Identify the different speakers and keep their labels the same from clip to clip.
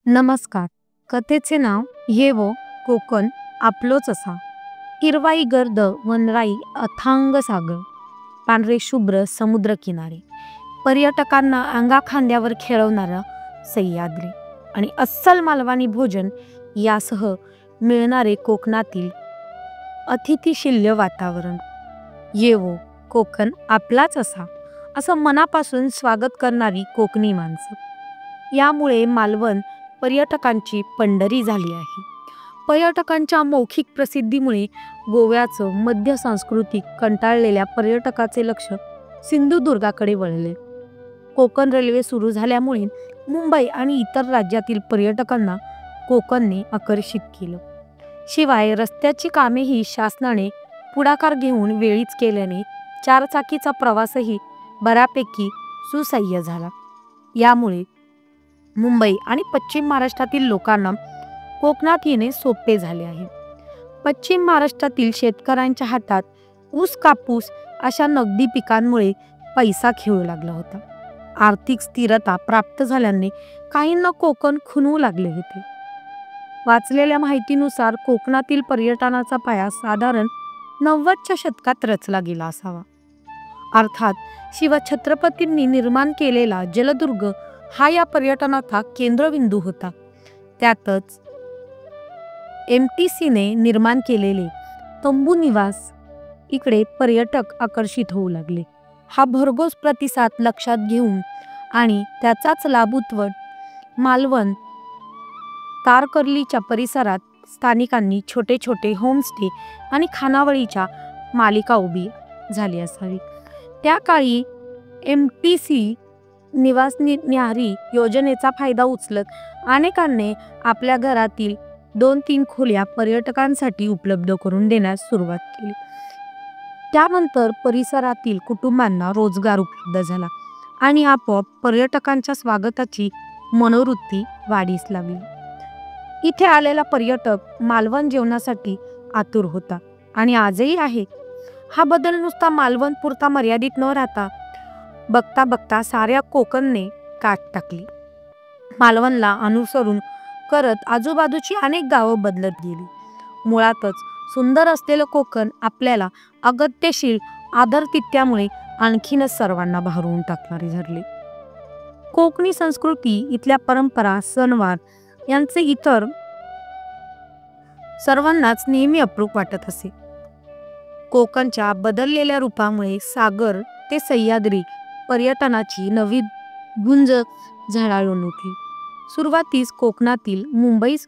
Speaker 1: नमस्कार. कथेचे नाव येवो कोकण आपलोच असा. हिरवाई गर्द वनराई अथांग सागर, पांढरे शुभ्र समुद्र किनारे, पर्यटकांना अंगाखांद्यावर खेळवणारा सह्याद्री आणि अस्सल मालवणी भोजन यासह मिळणारे कोकणातील अतिथिशिल्य वातावरण. येवो कोकण आपलाच असा असं मनापासून स्वागत करणारी कोकणी माणसं. यामुळे मालवण पर्यटकांची पंढरी झाली आहे. पर्यटकांच्या मौखिक प्रसिद्धीमुळे गोव्याचं मध्य सांस्कृतिक कंटाळलेल्या पर्यटकाचे लक्ष सिंधुदुर्गाकडे वळले. कोकण रेल्वे सुरू झाल्यामुळे मुंबई आणि इतर राज्यातील पर्यटकांना कोकणने आकर्षित केलं. शिवाय रस्त्याची कामेही शासनाने पुढाकार घेऊन वेळीच केल्याने चारचाकीचा प्रवासही बऱ्यापैकी सुसह्य झाला. यामुळे मुंबई आणि पश्चिम महाराष्ट्रातील लोकांना कोकणात येणे सोपे झाले आहे. पश्चिम महाराष्ट्रातील शेतकऱ्यांच्या हातात ऊस कापूस अशा नगदी पिकांमुळे पैसा खेळू लागला होता. आर्थिक स्थिरता प्राप्त झाल्याने काहींना कोकण खुणवू लागले होते. वाचलेल्या माहितीनुसार कोकणातील पर्यटनाचा पाया साधारण 90च्या शतकात रचला गेला असावा. अर्थात शिवछत्रपतींनी निर्माण केलेला जलदुर्ग हा या पर्यटनाचा केंद्रबिंदू होता. त्यातच MTCने निर्माण केलेले तंबू निवास इकडे पर्यटक आकर्षित होऊ लागले. हा भरघोस प्रतिसाद लक्षात घेऊन आणि त्याचाच लाभ उठवत मालवण तारकर्लीच्या परिसरात स्थानिकांनी छोटे छोटे होमस्टे आणि खानावळीच्या मालिका उभी झाली असावी. त्या काळी MTC निवास न्याहारी योजनेचा फायदा उचलत अनेकांनी आपल्या घरातील 2-3 खोल्या पर्यटकांसाठी उपलब्ध करून देण्यास सुरुवात केली. त्यानंतर परिसरातील कुटुंबांना रोजगार उपलब्ध झाला आणि आपोआप पर्यटकांच्या स्वागताची मनोवृत्ती वाढीस लागली. इथे आलेला पर्यटक मालवण जेवणासाठी आतुर होता आणि आजही आहे. हा बदल नुसता मालवण पुरता मर्यादित न राहता बघता बघता साऱ्या कोकणने काट टाकली. मालवणला अनुसरून करत आजूबाजूची अनेक गावं बदलत गेली. मुळातच सुंदर असलेलं कोकण आपल्याला अगत्यशील आदरातिथ्यामुळे आणखीनच सर्वांना भारून टाकणारी ठरले. कोकणी संस्कृती, इथल्या परंपरा, सणवार यांचे इतर सर्वांनाच नेहमी अप्रूप वाटत असे. कोकणच्या बदललेल्या रूपामुळे सागर ते सह्याद्री पर्यटनाची नवी गुंज झळाळून उठली. सुरुवातीस कोकणातील मुंबईस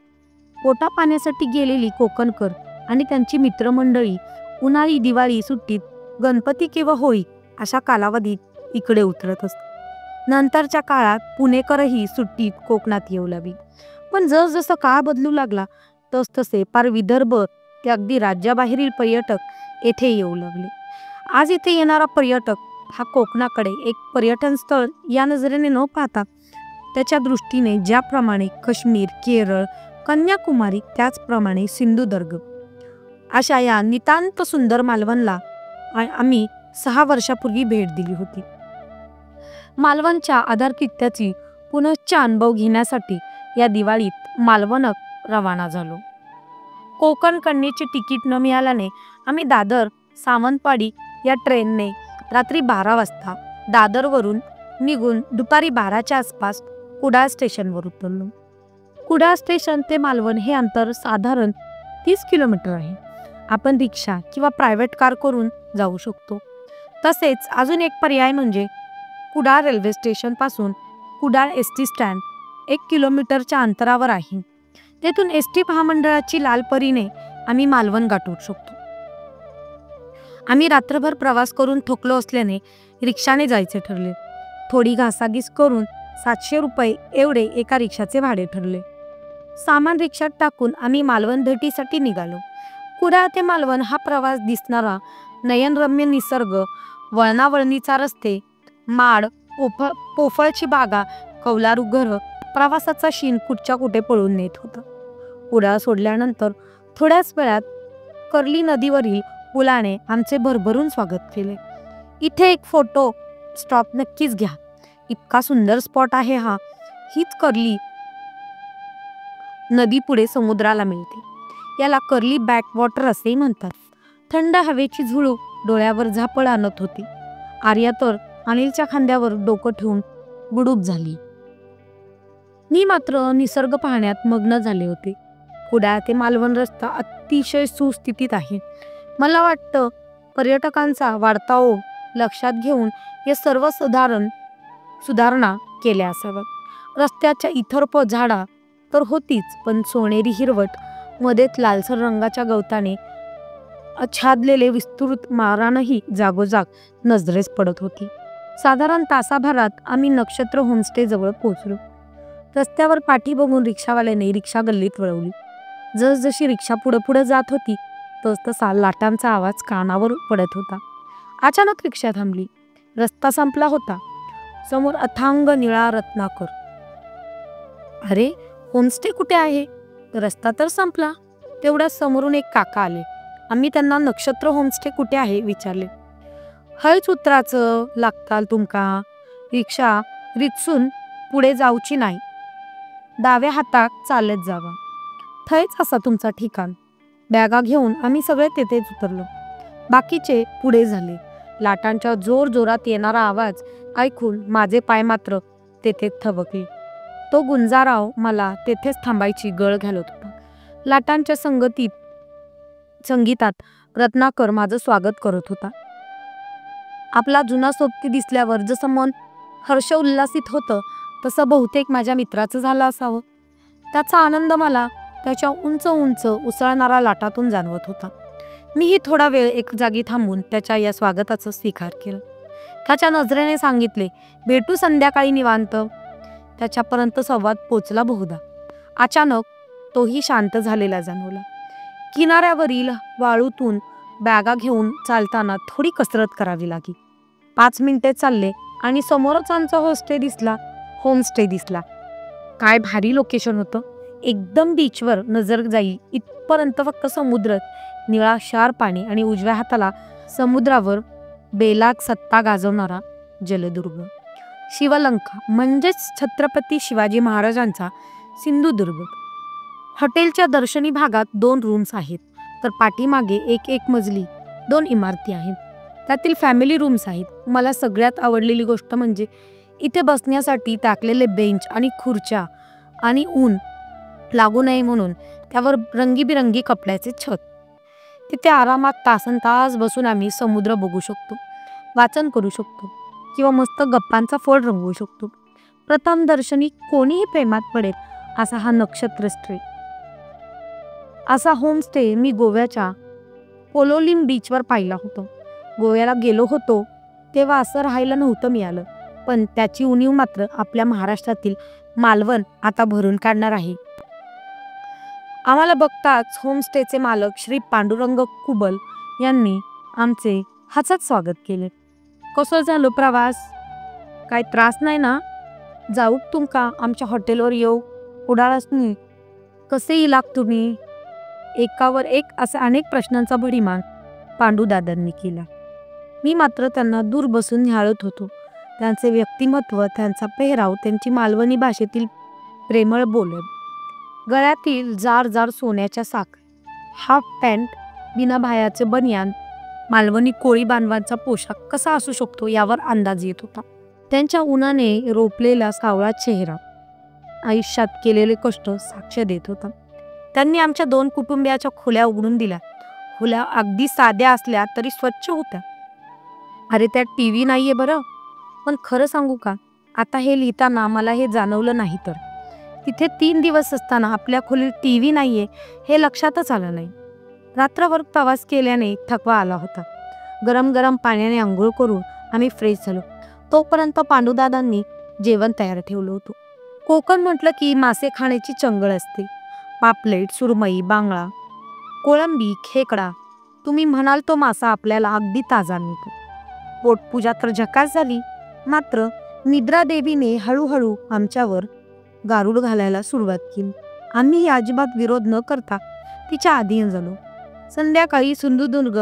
Speaker 1: पोटा पाण्यासाठी गेलेली कोकणकर आणि त्यांची मित्रमंडळी उन्हाळी दिवाळी सुट्टीत, गणपती किंवा होळी अशा कालावधीत इकडे उतरत असत. नंतरच्या काळात पुणेकरही सुट्टीत कोकणात येऊ लागली. पण जसजसं काळ बदलू लागला तसतसे पार विदर्भ ते अगदी राज्याबाहेरील पर्यटक येथे येऊ लागले. आज इथे येणारा पर्यटक हा कोकणाकडे एक पर्यटन स्थळ या नजरेने न पाहता त्याच्या दृष्टीने ज्याप्रमाणे काश्मीर, केरळ, कन्याकुमारी, त्याचप्रमाणे सिंधुदुर्ग अशा या नितांत सुंदर मालवणला आम्ही 6 वर्षापूर्वी भेट दिली होती. मालवणच्या आदरातिथ्याची पुनश्च अनुभव घेण्यासाठी या दिवाळीत मालवणत रवाना झालो. कोकण कन्येचे तिकीट न मिळाल्याने आम्ही दादर सावंतवाडी या ट्रेनने रात्री 12 वाजता दादरवरून निघून दुपारी 12च्या आसपास कुडाळ स्टेशनवर उतरलो. कुडाळ स्टेशन ते मालवण हे अंतर साधारण 30 किलोमीटर आहे. आपण रिक्षा किंवा प्रायव्हेट कार करून जाऊ शकतो. तसेच अजून एक पर्याय म्हणजे कुडाळ रेल्वे स्टेशन पासून कुडाळ ST स्टँड 1 किलोमीटरच्या अंतरावर आहे. तेथून ST महामंडळाची लालपरीने आम्ही मालवण गाठू शकतो. आम्ही रात्रभर प्रवास करून थकलो असल्याने रिक्षाने जायचे ठरले. थोडी घासाघीस करून 700 रुपये एवढे एका रिक्षाचे भाडे ठरले. सामान रिक्षात टाकून आम्ही मालवण भेटीसाठी निघालो. कुडाळ ते मालवण हा प्रवास दिसणारा नयनरम्य निसर्ग, वळणावळणीचा रस्ते, माड, पोफळची बागा, कौलारू घरं, प्रवासाचा शीण कुठच्या कुठे पळून नेत होता. कुडाळ सोडल्यानंतर थोड्याच वेळात कर्ली नदीवरील पुलाने आमचे भरभरून स्वागत केले. इथे एक फोटो स्टॉप नक्कीच घ्या. इतका सुंदर स्पॉट आहे हा. हीच कर्ली नदी पुढे समुद्राला मिळते. याला कर्ली बॅकवॉटर असेही म्हणतात. थंड हवेची झुळूक डोळ्यावर झापड आणत होती. आर्या तर अनिलच्या खांद्यावर डोकं ठेवून गुडूप झाली. मी मात्र निसर्ग पाहण्यात मग्न झाले होते. कुडाळ ते मालवण रस्ता अतिशय सुस्थितीत आहे. मला वाटतं पर्यटकांचा वाढता ओघ लक्षात घेऊन हे सर्व सुधारणा केल्या असाव्यात. रस्त्याच्या इतर झाडा तर होतीच, पण सोनेरी हिरवट मध्येच लालसर रंगाच्या गवताने आच्छादलेले विस्तृत मारानही जागोजाग नजरेस पडत होती. साधारण तासाभरात आम्ही नक्षत्र होमस्टे जवळ पोहोचलो. रस्त्यावर पाठी बघून रिक्षावाल्याने रिक्षा गल्लीत वळवली. जसजशी रिक्षा पुढे पुढे जात होती तसा लाटांचा आवाज कानावर पडत होता. अचानक रिक्षा थांबली. रस्ता संपला होता. समोर अथांग निळा रत्नाकर. अरे, होमस्टे कुठे आहे? रस्ता तर संपला. तेवढ्यात समोरून एक काका आले. आम्ही त्यांना नक्षत्र होमस्टे कुठे आहे विचारले. हयच उतराचं लागताल तुमका. रिक्षा रितसून पुढे जाऊची नाही. डाव्या हाताक चालत जावा. थयच असा तुमचा ठिकाण. बॅगा घेऊन आम्ही सगळे तेथेच उतरलो. बाकीचे पुढे झाले. लाटांच्या जोर जोरात येणारा आवाज ऐकून माझे पाय मात्र तेथेच थबकले. तो गुंजाराव मला तेथेच थांबायची गळ घालत होता. लाटांच्या संगीतात रत्नाकर माझं स्वागत करत होता. आपला जुना सोबती दिसल्यावर जसं मन हर्ष उल्हासित होतं तसं बहुतेक माझ्या मित्राचं झालं असावं. त्याचा आनंद मला त्याच्या उंच उंच उसळणाऱ्या लाटातून जाणवत होता. मीही थोडा वेळ एक जागी थांबून त्याच्या या स्वागताचा स्वीकार केला. त्याच्या नजरेने सांगितले, भेटू संध्याकाळी निवांत. त्याच्यापर्यंत संवाद पोचला बहुधा. अचानक तोही शांत झालेला जाणवला. किनाऱ्यावरील वाळूतून बॅगा घेऊन चालताना थोडी कसरत करावी लागली. 5 मिनिटे चालले आणि समोरच आमचा होमस्टे दिसला. काय भारी लोकेशन होतं. एकदम बीचवर नजर जाईल इथपर्यंत फक्त समुद्र, निळा शार पाणी आणि उजव्या हाताला समुद्रावर बेलाग सत्ता गाजवणारा जलदुर्ग. शिवलंका म्हणजेच छत्रपती शिवाजी महाराजांचा सिंधुदुर्ग. हॉटेलच्या दर्शनी भागात 2 रूम्स आहेत, तर पाठीमागे एक मजली 2 इमारती आहेत. त्यातील फॅमिली रूम्स आहेत. मला सगळ्यात आवडलेली गोष्ट म्हणजे इथे बसण्यासाठी टाकलेले बेंच आणि खुर्च्या आणि ऊन लागू नये म्हणून त्यावर रंगीबिरंगी कपड्याचे छत. तिथे आरामात तासनतास बसून आम्ही समुद्र बघू शकतो, वाचन करू शकतो किंवा मस्त गप्पांचा फळ रंगवू शकतो. प्रथम दर्शनी कोणीही प्रेमात पडेल असा हा नक्षत्र असा होमस्टे मी गोव्याच्या पोलोलिम बीचवर पाहिला होता. गोव्याला गेलो होतो तेव्हा असं राहायला नव्हतं मिळालं, पण त्याची उणीव मात्र आपल्या महाराष्ट्रातील मालवण आता भरून काढणार आहे. आम्हाला बघताच होमस्टेचे मालक श्री पांडुरंग कुबल यांनी आमचे हसत स्वागत केले. कसं झालं प्रवास? काय त्रास नाही ना? जाऊ तुमका आमच्या हॉटेलवर येऊ उडाळासनी? कसे इलाक तुम्ही? एकावर एक असा अनेक प्रश्नांचा भडीमार पांडुदादांनी केला. मी मात्र त्यांना दूर बसून निहाळत होतो. त्यांचे व्यक्तिमत्व, त्यांचा पेहराव, त्यांची मालवणी भाषेतील प्रेमळ बोल, गळ्यातील जार जार सोन्याच्या साखर, हाफ पॅन्ट, बिनाभायाचे बनियान, मालवणी कोळी बांधवांचा पोशाख कसा असू शकतो यावर अंदाज येत होता. त्यांच्या उन्हाने रोपलेला सावळा चेहरा आयुष्यात केलेले कष्ट साक्ष देत होता. त्यांनी आमच्या 2 कुटुंबियाच्या खोल्या उघडून दिल्या. खोल्या अगदी साध्या असल्या तरी स्वच्छ होत्या. अरे, त्यात टीव्ही नाहीये बरं, पण खरं सांगू का, आता हे लिहिताना मला हे जाणवलं नाही. तर तिथे 3 दिवस असताना आपल्या खोलीत टीव्ही नाहीये हे लक्षातच आलं नाही. रात्रभर प्रवास केल्याने थकवा आला होता. गरम गरम पाण्याने आंघोळ करून आम्ही फ्रेश झालो. तोपर्यंत पांडुदादांनी जेवण तयार ठेवलं होतं. कोकण म्हटलं की मासे खाण्याची चंगळ असते. पापलेट, सुरमई, बांगडा, कोळंबी, खेकडा, तुम्ही म्हणाल तो मासा आपल्याला अगदी ताजा मिळतो. पोटपूजा तर झकास झाली. मात्र निद्रा देवीने हळूहळू आमच्यावर गारूड घालायला सुरुवात केली. आम्ही अजिबात विरोध न करता तिच्या अधीन झालो. संध्याकाळी सिंधुदुर्ग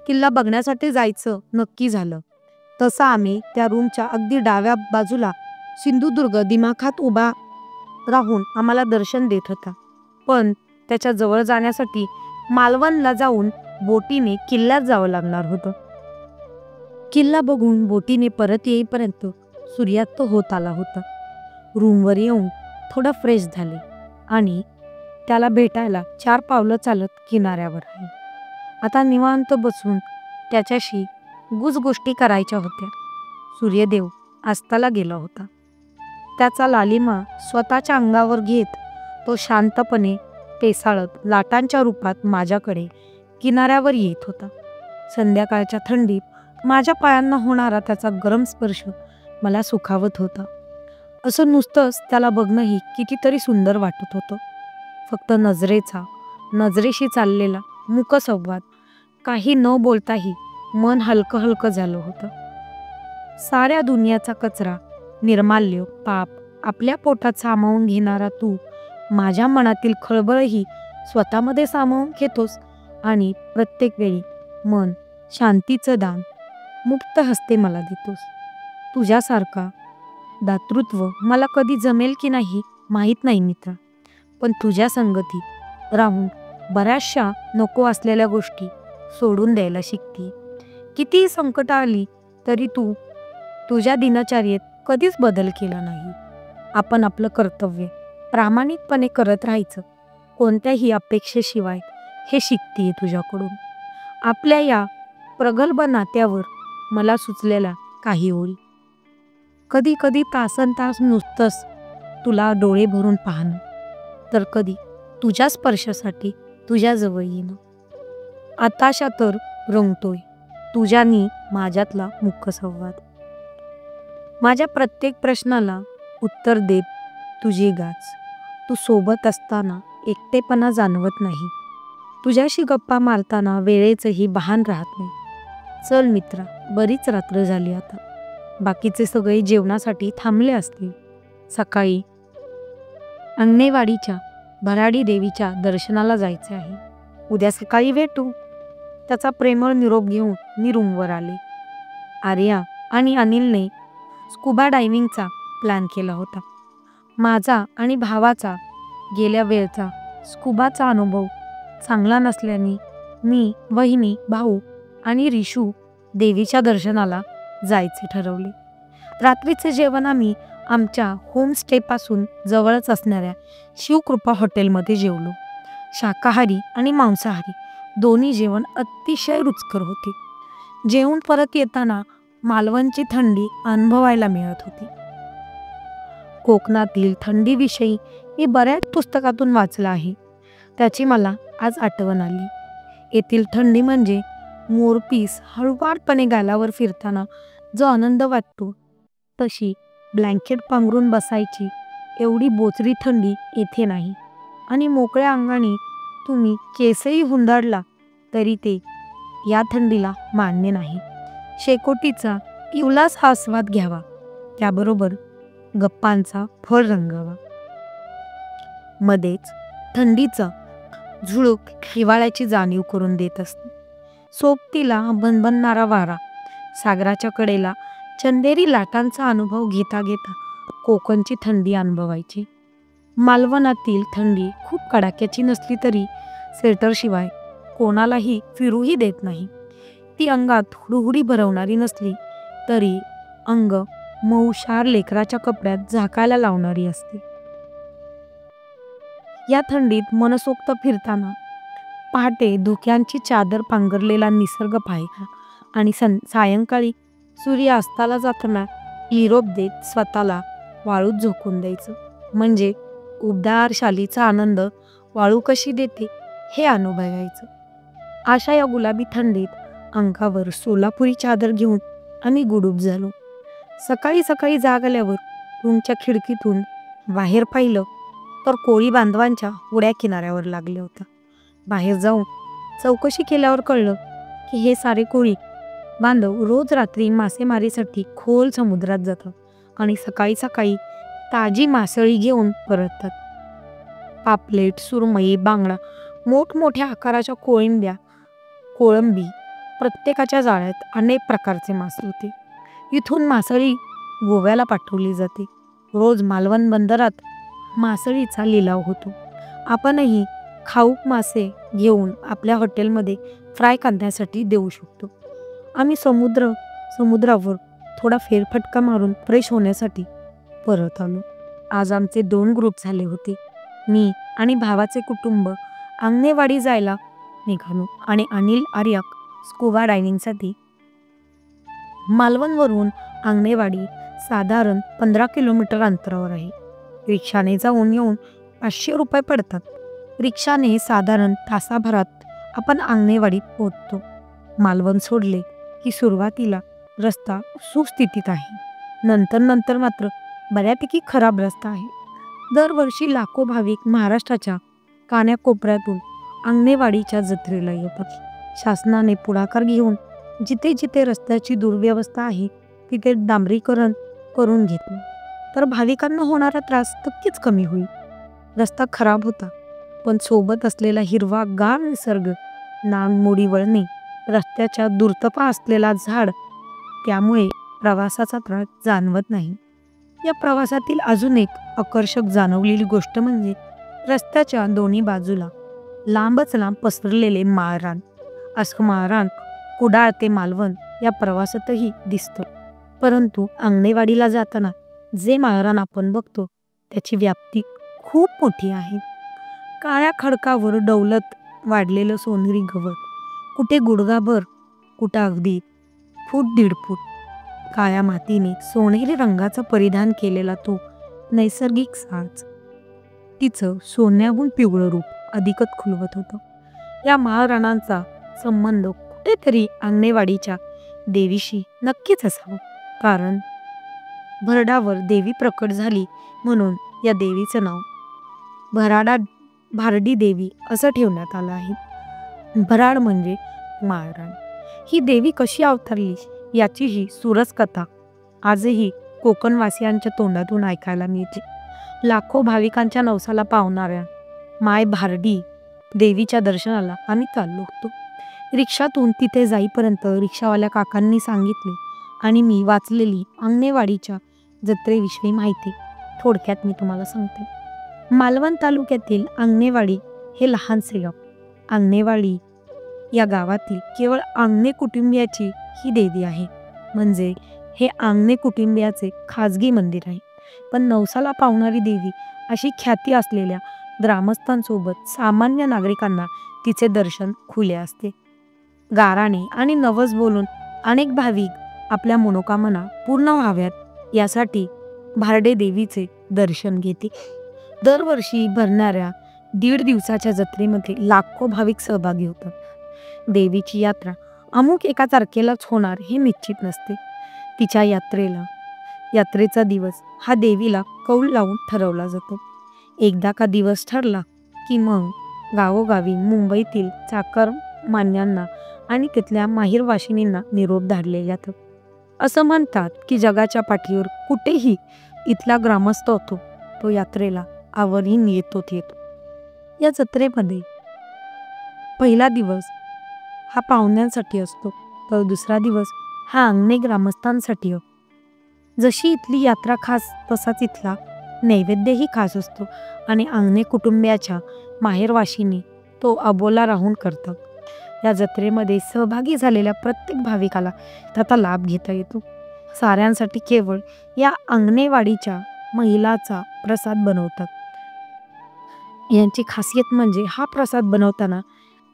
Speaker 1: किल्ला बघण्यासाठी जायचं नक्की झालं. तसं आम्ही त्या रूमच्या अगदी डाव्या बाजूला सिंधुदुर्ग दिमाखात उभा राहून आम्हाला दर्शन देत होता. पण त्याच्या जवळ जाण्यासाठी मालवणला जाऊन बोटीने किल्ल्यात जावं लागणार होतं. किल्ला बघून बोटीने परत येईपर्यंत सूर्यास्त होत आला होता. रूमवर येऊन थोडं फ्रेश झाले आणि त्याला भेटायला 4 पावलं चालत किनाऱ्यावर आले. आता निवांत बसून त्याच्याशी गुजगोष्टी करायच्या होत्या. सूर्यदेव अस्ताला गेला होता. त्याचा लालिमा स्वतःच्या अंगावर घेत तो शांतपणे पेसाळत लाटांच्या रूपात माझ्याकडे किनाऱ्यावर येत होता. संध्याकाळच्या थंडीत माझ्या पायांना होणारा त्याचा गरम स्पर्श मला सुखावत होता. असं नुसतंच त्याला बघणंही कितीतरी सुंदर वाटत होतं. फक्त नजरेशी चाललेला मुकसंवाद, काही न बोलताही मन हलकं हलकं झालं होतं. साऱ्या दुनियाचा कचरा, निर्माल्य, पाप आपल्या पोटात सामावून घेणारा तू माझ्या मनातील खळबळही स्वतःमध्ये सामावून घेतोस आणि प्रत्येक वेळी मन शांतीचं दान मुक्त हस्ते मला देतोस. तुझ्यासारखा दातृत्व मला कधी जमेल की नाही माहीत नाही मित्रा, पण तुझ्या संगतीत राहून बऱ्याचशा नको असलेल्या गोष्टी सोडून द्यायला शिकते. कितीही संकट आली तरी तू तुझ्या दिनचर्येत कधीच बदल केला नाही. आपण आपलं कर्तव्य प्रामाणिकपणे करत राहायचं, कोणत्याही अपेक्षेशिवाय, हे शिकतेय तुझ्याकडून. आपल्या या प्रगल्भ नात्यावर मला सुचलेल्या काही ओळी. कधी कधी तासनतास नुसतंच तुला डोळे भरून पाहणं, तर कधी तुझ्या स्पर्शासाठी तुझ्याजवळ येणं. आताशा तर रंगतोय तुझ्यानी माझ्यातला मुकसंवाद. माझ्या प्रत्येक प्रश्नाला उत्तर देत तुझी गाच. तू सोबत असताना एकटेपणा जाणवत नाही. तुझ्याशी गप्पा मारताना वेळेचंही भान राहत नाही. चल मित्रा, बरीच रात्र झाली आता. बाकीचे सगळे जेवणासाठी थांबले असतील. सकाळी अंगणेवाडीच्या भराडी देवीच्या दर्शनाला जायचे आहे. उद्या सकाळी भेटू. त्याचा प्रेमळ निरोप घेऊन मी रूमवर आले. आर्या आणि अनिलने स्कुबा डायव्हिंगचा प्लॅन केला होता. माझा आणि भावाचा गेल्या वेळचा स्कुबाचा अनुभव चांगला नसल्याने मी, वहिनी, भाऊ आणि रिशू देवीच्या दर्शनाला जायचे ठरवले. रात्रीचे जेवण आम्ही आमच्या होमस्टेपासून जवळच असणाऱ्या शिवकृपा हॉटेलमध्ये जेवलो. शाकाहारी आणि मांसाहारी दोन्ही जेवण अतिशय रुचकर होते. जेवून परत येताना मालवणची थंडी अनुभवायला मिळत होती. कोकणातील थंडीविषयी मी बऱ्याच पुस्तकातून वाचलं आहे. त्याची मला आज आठवण आली. येथील थंडी म्हणजे मोरपीस हळुवारपणे गालावर फिरताना जो आनंद वाटतो, तशी ब्लँकेट पांघरून बसायची एवढी बोचरी थंडी येथे नाही. आणि मोकळ्या अंगाने तुम्ही केसही हुंदाडला तरी ते या थंडीला मान्य नाही. शेकोटीचा इवलास आस्वाद घ्यावा, त्याबरोबर गप्पांचा फळ रंगावा. मध्येच थंडीचा झुळूक हिवाळ्याची जाणीव करून देत असते. सोबतीला भणभणणारा वारा, सागराच्या कडेला चंदेरी लाटांचा अनुभव घेता घेता कोकणची थंडी अनुभवायची. मालवणातील थंडी खूप कडाक्याची नसली तरी स्वेटरशिवाय कोणालाही फिरूही देत नाही. ती अंगात हुडहुडी भरवणारी नसली तरी अंग मऊशार लेकराच्या कपड्यात झाकायला लावणारी असते. या थंडीत मनसोक्त फिरताना पहाटे धुक्यांची चादर पांघरलेला निसर्ग पाहायचा आणि सायंकाळी सूर्य अस्ताला जाताना निरोप देत स्वतःला वाळूत झोकून द्यायचं. म्हणजे उबदार शालीचा आनंद वाळू कशी देते हे अनुभवायचं. अशा या गुलाबी थंडीत अंगावर सोलापुरी चादर घेऊन आम्ही गुडूप झालो. सकाळी सकाळी जाग आल्यावर रूमच्या खिडकीतून बाहेर पाहिलं तर कोळी बांधवांच्या होड्या किनाऱ्यावर लागल्या होत्या. बाहेर जाऊन चौकशी केल्यावर कळलं की हे सारे कोळी बांधव रोज रात्री मासेमारीसाठी खोल समुद्रात जातात आणि सकाळी सकाळी ताजी मासळी घेऊन परततात. पापलेट, सुरमई, बांगडा, मोठमोठ्या आकाराच्या कोळंब्या, कोळंबी, प्रत्येकाच्या जाळ्यात अनेक प्रकारचे मासे होते. इथून मासळी गोव्याला पाठवली जाते. रोज मालवण बंदरात मासळीचा लिलाव होतो. आपणही खाऊक मासे घेऊन आपल्या हॉटेलमध्ये फ्राय करण्यासाठी देऊ शकतो. आम्ही समुद्रावर थोडा फेरफटका मारून फ्रेश होण्यासाठी परत आलो. आज आमचे 2 ग्रुप झाले होते. मी आणि भावाचे कुटुंब आंगणेवाडी जायला निघालो आणि अनिल आर्यक स्कुबा डायनिंगसाठी. मालवणवरून आंगणेवाडी साधारण 15 किलोमीटर अंतरावर आहे. रिक्षाने जाऊन येऊन 500 रुपये पडतात. रिक्षाने साधारण तासाभरात आपण आंगणेवाडीत पोहोचतो. मालवण सोडले की सुरुवातीला रस्ता सुस्थितीत आहे. नंतर मात्र बऱ्यापैकी खराब रस्ता आहे. दरवर्षी लाखो भाविक महाराष्ट्राच्या कानाकोपऱ्यातून आंगणेवाडीच्या जत्रेला येतात. शासनाने पुढाकार घेऊन जिथे जिथे रस्त्याची दुर्व्यवस्था आहे तिथे डांबरीकरण करून घेतलं तर भाविकांना होणारा त्रास नक्कीच कमी होईल. रस्ता खराब होता, पण सोबत असलेला हिरवा गार निसर्ग, नागमोडी वळणे, रस्त्याच्या दुर्तपा असलेला झाड, त्यामुळे प्रवासाचा त्रास जाणवत नाही. या प्रवासातील अजून एक आकर्षक जाणवलेली गोष्ट म्हणजे रस्त्याच्या दोन्ही बाजूला लांबच लांब पसरलेले माळरान. असं माळरान कुडाळ ते मालवण या प्रवासातही दिसतं. परंतु आंगणेवाडीला जाताना जे माळरान आपण बघतो त्याची व्याप्ती खूप मोठी आहे. काळ्या खडकावर डौलत वाढलेलं सोनेरी गवत, कुठे गुडघाभर, कुठं अगदी फूट 1.5 फूट. काळ्या मातीने सोनेरी रंगाचा परिधान केलेला तो नैसर्गिक साज तिचं सोन्याहून पिवळं रूप अधिकच खुलवत होतं. या माळरानांचा संबंध कुठेतरी आंगणेवाडीच्या देवीशी नक्कीच असावं, कारण भरडावर देवी प्रकट झाली म्हणून या देवीचं नाव भारडी देवी असं ठेवण्यात आलं आहे. भराड म्हणजे माळरान. ही देवी कशी अवतरली याची ही सुरस कथा आजही कोकणवासियांच्या तोंडातून ऐकायला मिळते. लाखो भाविकांच्या नवसाला पावणाऱ्या माय भारडी देवीच्या दर्शनाला आम्ही चाललो होतो. रिक्षातून तिथे जाईपर्यंत रिक्षावाल्या काकांनी सांगितले आणि मी वाचलेली आंगणेवाडीच्या जत्रेविषयी माहिती थोडक्यात मी तुम्हाला सांगते. मालवण तालुक्यातील आंगणेवाडी हे लहानसे गाव. आंगणेवाडी या गावातील केवळ आंगणे कुटुंबियाची ही देवी आहे. म्हणजे हे आंगणे कुटुंबियाचे खाजगी मंदिर आहे. पण नवसाला पावणारी देवी अशी ख्याती असलेल्या ग्रामस्थांसोबत सामान्य नागरिकांना तिचे दर्शन खुले असते. गाराणे आणि नवस बोलून अनेक भाविक आपल्या मनोकामना पूर्ण व्हाव्यात यासाठी भारडे देवीचे दर्शन घेते. दरवर्षी भरणाऱ्या 1.5 दिवसाच्या जत्रेमध्ये लाखो भाविक सहभागी होतात. देवीची यात्रा अमुक एका तारखेलाच होणार हे निश्चित नसते. तिच्या यात्रेचा दिवस हा देवीला कौल लावून ठरवला जातो. एकदा का दिवस ठरला की मग गावोगावी मुंबईतील चाकरमान्यांना आणि तिथल्या माहेरवाशिनींना निरोप धाडले जातात. असं म्हणतात की जगाच्या पाठीवर कुठेही इथला ग्रामस्थ होतो तो यात्रेला आवर्जून येतो. या जत्रेमध्ये पहिला दिवस हा पाहुण्यांसाठी असतो, तर दुसरा दिवस हा आंगणे ग्रामस्थांसाठी. जशी इथली यात्रा खास तसाच इथला नैवेद्यही खास असतो आणि आंगणे कुटुंबियाच्या माहेरवाशिनी तो अबोला राहून करतात. या जत्रेमध्ये सहभागी झालेल्या प्रत्येक भाविकाला त्याचा लाभ घेता येतो. साऱ्यांसाठी केवळ या आंगणेवाडीच्या महिलाचा प्रसाद बनवतात. यांची खासियत म्हणजे हा प्रसाद बनवताना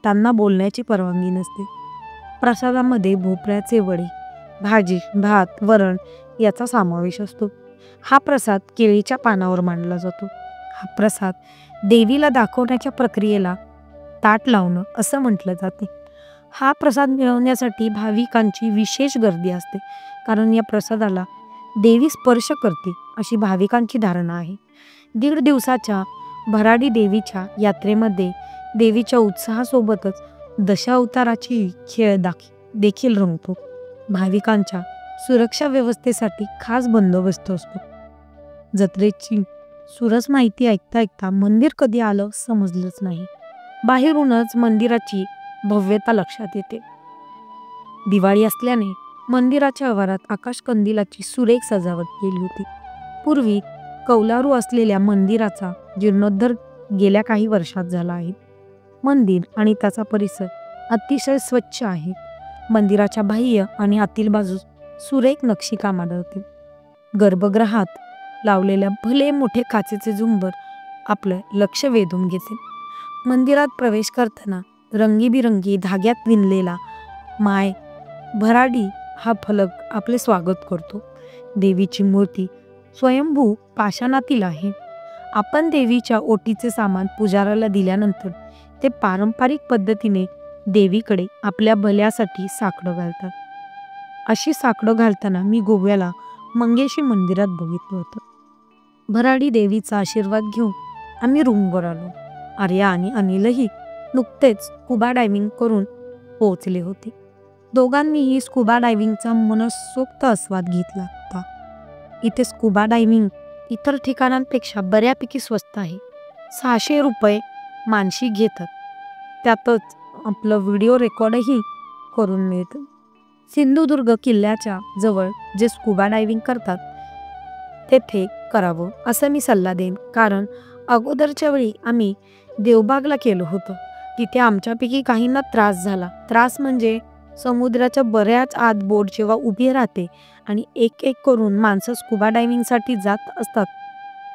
Speaker 1: त्यांना बोलण्याची परवानगी नसते. प्रसादामध्ये भोपळ्याचे वडे, भाजी, भात, वरण याचा समावेश असतो. हा प्रसाद केळीच्या पानावर मांडला जातो. हा प्रसाद देवीला दाखवण्याच्या प्रक्रियेला ताट लावणं असं म्हटलं जाते. हा प्रसाद मिळवण्यासाठी भाविकांची विशेष गर्दी असते, कारण या प्रसादाला देवी स्पर्श करते अशी भाविकांची धारणा आहे. 1.5 दिवसाच्या भराडी देवीच्या यात्रेमध्ये देवीच्या उत्साहासोबतच दशावताराची खेळ देखील रंगतो. भाविकांच्या सुरक्षा व्यवस्थेसाठी खास बंदोबस्त असतो. जत्रेची सुरस माहिती ऐकता मंदिर कधी आलं समजलंच नाही. बाहेरूनच मंदिराची भव्यता लक्षात येते. दिवाळी असल्याने मंदिराच्या आवारात आकाशकंदिलाची सुरेख सजावट केली होती. पूर्वी कौलारू असलेल्या मंदिराचा जीर्णोद्धार गेल्या काही वर्षात झाला आहे. मंदिर आणि त्याचा परिसर अतिशय स्वच्छ आहे. मंदिराच्या बाह्य आणि आतील बाजूस सुरेख नक्षीकाम आढळते. गर्भगृहात लावलेल्या भले मोठे काचेचे झुंबर आपलं लक्ष वेधून घेते. मंदिरात प्रवेश करताना रंगीबिरंगी धाग्यात विणलेला माय भराडी हा फलक आपले स्वागत करतो. देवीची मूर्ती स्वयंभू पाषाणातील आहे. आपण देवीच्या ओटीचे सामान पुजाराला दिल्यानंतर ते पारंपरिक पद्धतीने देवीकडे आपल्या भल्यासाठी साकडं घालतात. अशी साकडं घालताना मी गोव्याला मंगेशी मंदिरात बघितलं होतं. भराडी देवीचा आशीर्वाद घेऊन आम्ही रूमवर आलो. आर्या आणि अनिलही नुकतेच स्कुबा डायव्हिंग करून पोहोचले होते. दोघांनीही स्कुबा डायव्हिंगचा मनसोक्त आस्वाद घेतला होता. इथे स्कुबा डायव्हिंग इतर ठिकाणांपेक्षा बऱ्यापैकी स्वस्त आहे. 600 रुपये मानशी घेतात. त्यातच आपलं व्हिडिओ रेकॉर्डही करून मिळतं. सिंधुदुर्ग किल्ल्याच्या जवळ जे स्कुबा डायव्हिंग करतात तेथे करावं असं मी सल्ला देईन. कारण अगोदरच्या वेळी आम्ही देवबागला केलं होतं. तिथे आमच्यापैकी काहींना त्रास झाला. त्रास म्हणजे समुद्राच्या बऱ्याच आत बोट जेव्हा उभी राहते आणि एक एक करून माणसं स्कुबा डायव्हिंगसाठी जात असतात.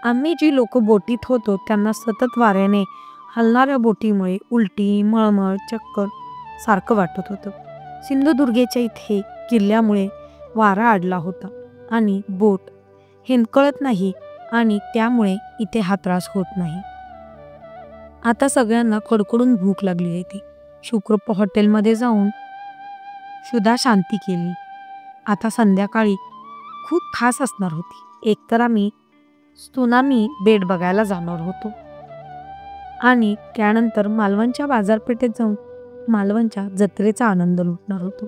Speaker 1: आम्ही जी लोक बोटीत होतो त्यांना सतत वाऱ्याने हलणाऱ्या बोटीमुळे उलटी, मळमळ, चक्कर सारखं वाटत होतं. सिंधुदुर्गेच्या इथे किल्ल्यामुळे वारा अडला होता आणि बोट हिंदकळत नाही आणि त्यामुळे इथे हा त्रास होत नाही. आता सगळ्यांना कडकडून भूक लागली आहे. ती शुक्रप हॉटेलमध्ये जाऊन सुद्धा शांती केली. आता संध्याकाळी खूप खास असणार होती. एकतर आम्ही त्सुनामी बेट बघायला जाणार होतो आणि त्यानंतर मालवणच्या बाजारपेठेत जाऊन मालवणच्या जत्रेचा आनंद लुटणार होतो.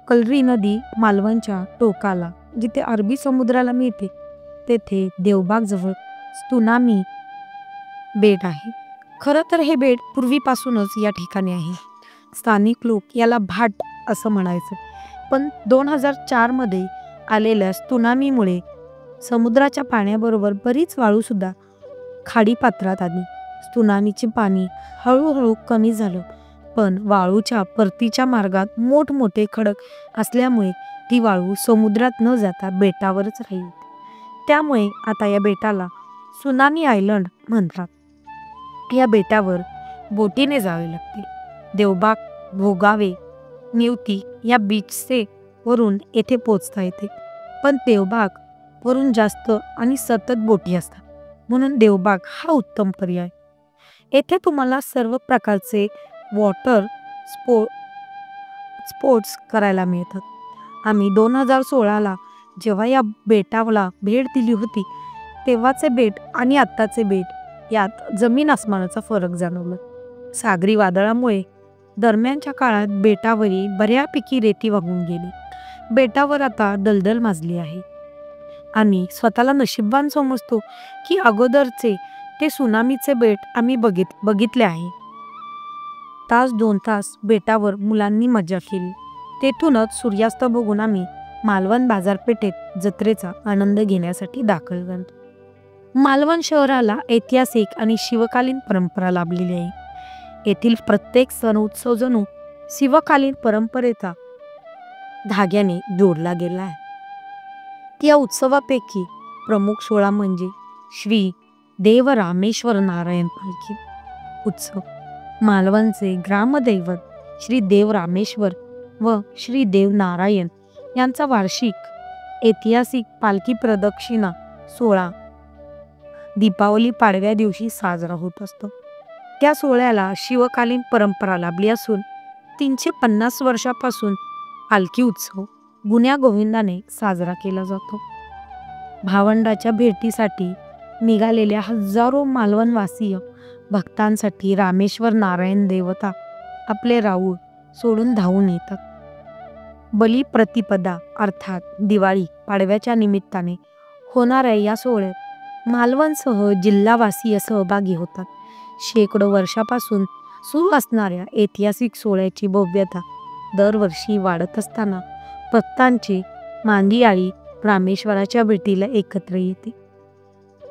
Speaker 1: कलरी नदी मालवणच्या टोकाला जिथे अरबी समुद्राला मिळते तेथे देवबाग जवळ त्सुनामी बेट आहे. खरं तर हे बेट पूर्वीपासूनच या ठिकाणी आहे. स्थानिक लोक याला भाट असं म्हणायचं. पण 2004 मध्ये आलेल्या त्सुनामीमुळे समुद्राच्या पाण्याबरोबर बरीच वाळूसुद्धा खाडीपात्रात आली. त्सुनामीचे पाणी हळूहळू कमी झालं, पण वाळूच्या परतीच्या मार्गात मोठमोठे खडक असल्यामुळे ती वाळू समुद्रात न जाता बेटावरच राहील. त्यामुळे आता या बेटाला त्सुनामी आयलंड म्हणतात. या बेटावर बोटीने जावे लागते. देवबाग, भोगावे, निवती या बीचचे वरून येथे पोचता येते. पण देवबाग वरून जास्त आणि सतत बोटी असतात, म्हणून देवबाग हा उत्तम पर्याय. येथे तुम्हाला सर्व प्रकारचे वॉटर स्पोर्ट्स करायला मिळतात. आम्ही 2016ला जेव्हा या बेटाला भेट दिली होती तेव्हाचे बेट आणि आत्ताचे बेट यात जमीन आसमानाचा फरक जाणवला. सागरी वादळामुळे दरम्यानच्या काळात बेटावरील बऱ्यापैकी रेती वाहून गेली. बेटावर आता दलदल माजली आहे. आम्ही स्वतःला नशीबवान समजतो की अगोदरचे ते त्सुनामीचे बेट आम्ही बघितले आहे. तास 2 तास बेटावर मुलांनी मजा केली. तेथूनच सूर्यास्त बघून आम्ही मालवण बाजारपेठेत जत्रेचा आनंद घेण्यासाठी दाखल झालो. मालवण शहराला ऐतिहासिक आणि शिवकालीन परंपरा लाभलेली आहे. येथील प्रत्येक सण उत्सव जणू शिवकालीन परंपरेचा धाग्याने जोडला गेला आहे. त्या उत्सवापैकी प्रमुख सोहळा म्हणजे श्री देव रामेश्वर नारायण पालखी उत्सव. मालवणचे ग्रामदैवत श्री देव रामेश्वर व श्री देव नारायण यांचा वार्षिक ऐतिहासिक पालखी प्रदक्षिणा सोहळा दीपावली पाडव्या दिवशी साजरा होत असतो. त्या सोहळ्याला शिवकालीन परंपरा लाभली असून 350 वर्षापासून पालखी उत्सव गुण्यागोविंदाने साजरा केला जातो. भावंडाच्या भेटीसाठी निघालेल्या हजारो मालवणवासीय भक्तांसाठी रामेश्वर नारायण देवता आपले राऊळ सोडून धावून येतात. बलिप्रतिपदा अर्थात दिवाळी पाडव्याच्या निमित्ताने होणाऱ्या या सोहळ्यात मालवणसह जिल्हावासीय सहभागी होतात. शेकडो वर्षापासून सुरू असणाऱ्या ऐतिहासिक सोहळ्याची भव्यता दरवर्षी वाढत असताना भक्तांची मांदियाळी रामेश्वराच्या भेटीला एकत्र येते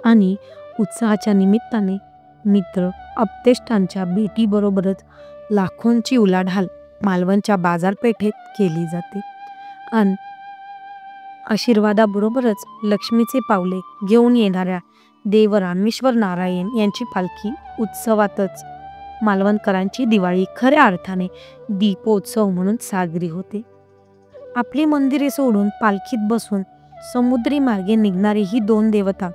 Speaker 1: आणि उत्साहाच्या निमित्ताने मित्र आप्तेष्टांच्या भेटीबरोबरच लाखोंची उलाढाल मालवणच्या बाजारपेठेत केली जाते. आणि आशीर्वादाबरोबरच लक्ष्मीचे पावले घेऊन येणाऱ्या देव रामेश्वर नारायण यांची पालखी उत्सवातच मालवणकरांची दिवाळी खऱ्या अर्थाने दीपोत्सव म्हणून साजरी होते. आपली मंदिरे सोडून पालखीत बसून समुद्री मार्गे निघणारी ही दोन देवता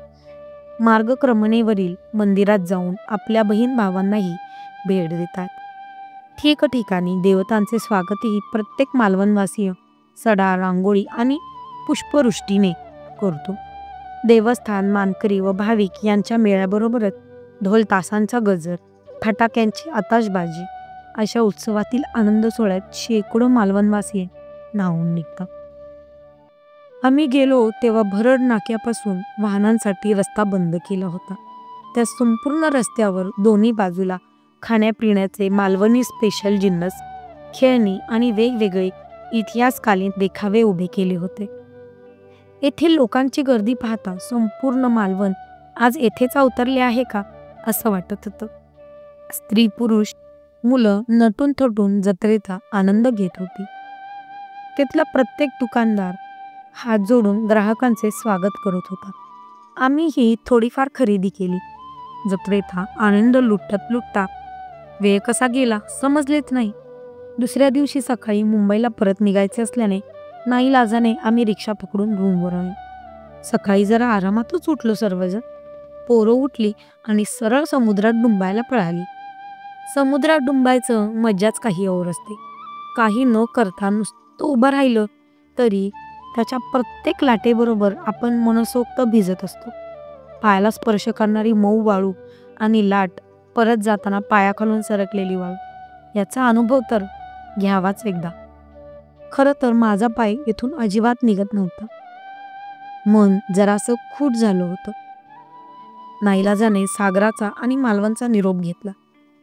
Speaker 1: मार्गक्रमणेवरील मंदिरात जाऊन आपल्या बहीण भावांनाही भेट देतात. ठिकठिकाणी देवतांचे स्वागतही प्रत्येक मालवणवासीय सडा, रांगोळी आणि पुष्पवृष्टीने करतो. देवस्थान, मानकरी व भाविक यांच्या मेळ्याबरोबरच ढोल तासांचा गजर, फटाक्यांची आताशबाजी अशा उत्सवातील आनंद सोहळ्यात शेकडो मालवणवासी न्हाऊन निघतात. आम्ही गेलो तेव्हा भरड नाक्यापासून वाहनांसाठी रस्ता बंद केला होता. त्या संपूर्ण रस्त्यावर दोन्ही बाजूला खाण्यापिण्याचे मालवणी स्पेशल जिन्नस, खेळणी आणि वेगवेगळे इतिहासकालीन देखावे उभे केले होते. येथील लोकांची गर्दी पाहता संपूर्ण मालवण आज येथेच अवतरले आहे का असं वाटत होतं. स्त्री पुरुष मुलं नटून थटून जत्रेचा आनंद घेत होती. तिथला प्रत्येक दुकानदार हात जोडून ग्राहकांचे स्वागत करत होता. आम्हीही थोडीफार खरेदी केली. जत्रेचा आनंद लुटत लुटता वेळ कसा गेला समजलेच नाही. दुसऱ्या दिवशी सकाळी मुंबईला परत निघायचे असल्याने नाईलाजाने आम्ही रिक्षा पकडून रूमवर आलो. सकाळी जरा आरामातच उठलो सर्वजण. पोरं उठली आणि सरळ समुद्रात डुंबायला पळाली. समुद्रात डुंबायचं मज्जाच काही और असते. काही न करता नुसतं उभं राहिलं तरी त्याच्या प्रत्येक लाटेबरोबर आपण मनसोक्त भिजत असतो. पायाला स्पर्श करणारी मऊ वाळू आणि लाट, परत जाताना पायाखालून सरकलेली वाळू, याचा अनुभव तर घ्यावाच एकदा. खरं तर माझा पाय इथून अजिबात निघत नव्हता. मन जरासं खूट झालं होतं. नाईलाजाने सागराचा आणि मालवणचा निरोप घेतला.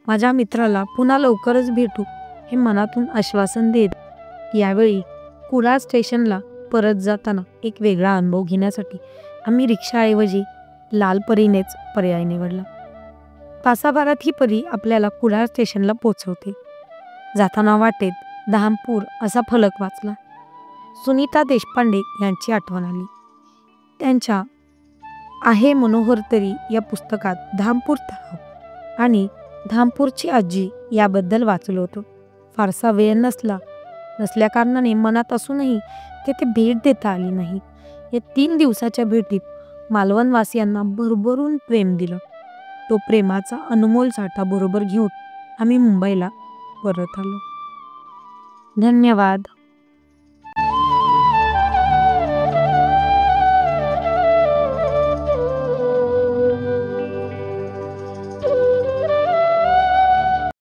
Speaker 1: माझ्या मित्राला पुन्हा लवकरच भेटू हे मनातून आश्वासन देत यावेळी कुडाळ स्टेशनला परत जाताना एक वेगळा अनुभव घेण्यासाठी आम्ही रिक्षाऐवजी लालपरीनेच पर्याय निवडला. तासाभरात ही परी आपल्याला कुडाळ स्टेशनला पोचवते. जाताना वाटेत धामपूर असा फलक वाचला. सुनीता देशपांडे यांची आठवण आली. त्यांच्या आहे मनोहर तरी या पुस्तकात धामपूर तलाव आणि धामपूरची आजी याबद्दल वाचलं होतं. फारसा वेळ नसल्याकारणाने मनात असूनही तेथे भेट देता आली नाही. या 3 दिवसाच्या भेटीत मालवणवासियांना भरभरून प्रेम दिलं. तो प्रेमाचा अनमोल साठा बरोबर घेऊन आम्ही मुंबईला परत आलो. धन्यवाद.